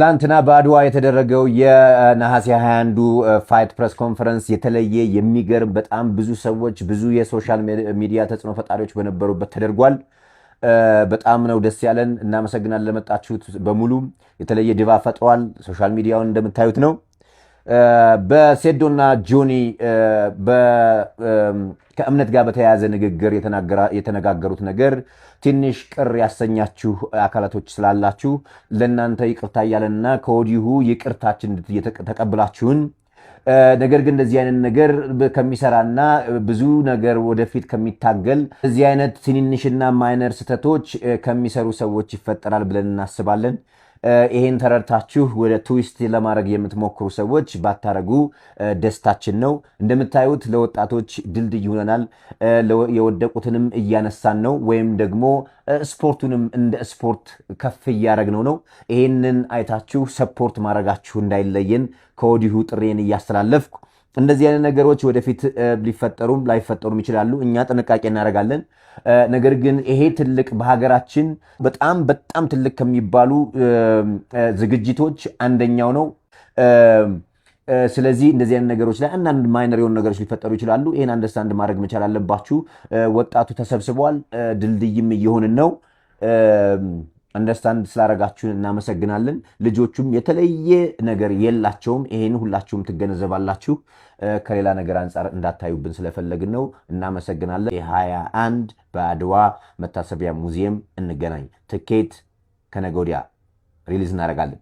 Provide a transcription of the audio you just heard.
ትላንትና በአድዋ የተደረገው የነሐሴ 21 ፋይት ፕሬስ ኮንፈረንስ የተለየ የሚገርም በጣም ብዙ ሰዎች ብዙ የሶሻል ሚዲያ ተጽዕኖ ፈጣሪዎች በነበሩበት ተደርጓል። በጣም ነው ደስ ያለን። እናመሰግናለን ለመጣችሁት በሙሉ። የተለየ ድባብ ፈጥሯል። ሶሻል ሚዲያውን እንደምታዩት ነው። በሴዶና ጆኒ ከእምነት ጋር በተያያዘ ንግግር የተነጋገሩት ነገር ትንሽ ቅር ያሰኛችሁ አካላቶች ስላላችሁ ለእናንተ ይቅርታ እያለንና ከወዲሁ ይቅርታችን ተቀብላችሁን ነገር ግን እንደዚህ አይነት ነገር ከሚሰራና ብዙ ነገር ወደፊት ከሚታገል እዚህ አይነት ትንንሽና ማይነር ስህተቶች ከሚሰሩ ሰዎች ይፈጠራል ብለን እናስባለን። ይሄን ተረድታችሁ ወደ ትዊስት ለማድረግ የምትሞክሩ ሰዎች ባታረጉ ደስታችን ነው። እንደምታዩት ለወጣቶች ድልድይ ሆነናል። የወደቁትንም እያነሳን ነው፣ ወይም ደግሞ ስፖርቱንም እንደ ስፖርት ከፍ እያደረግነው ነው። ይሄንን አይታችሁ ሰፖርት ማድረጋችሁ እንዳይለየን ከወዲሁ ጥሬን እያስተላለፍኩ እንደዚህ አይነት ነገሮች ወደፊት ሊፈጠሩም ላይፈጠሩም ይችላሉ። እኛ ጥንቃቄ እናደርጋለን። ነገር ግን ይሄ ትልቅ በሀገራችን በጣም ትልቅ ከሚባሉ ዝግጅቶች አንደኛው ነው። ስለዚህ እንደዚህ አይነት ነገሮች ላይ አንዳንድ ማይነር የሆኑ ነገሮች ሊፈጠሩ ይችላሉ። ይሄን አንደርስታንድ ማድረግ መቻል አለባችሁ። ወጣቱ ተሰብስቧል፣ ድልድይም እየሆንን ነው። አንደርስታንድ ስላደረጋችሁን እናመሰግናለን። ልጆቹም የተለየ ነገር የላቸውም። ይሄን ሁላችሁም ትገነዘባላችሁ። ከሌላ ነገር አንጻር እንዳታዩብን ስለፈለግን ነው። እናመሰግናለን። የ21 በአድዋ መታሰቢያ ሙዚየም እንገናኝ። ትኬት ከነገ ወዲያ ሪሊዝ እናደርጋለን።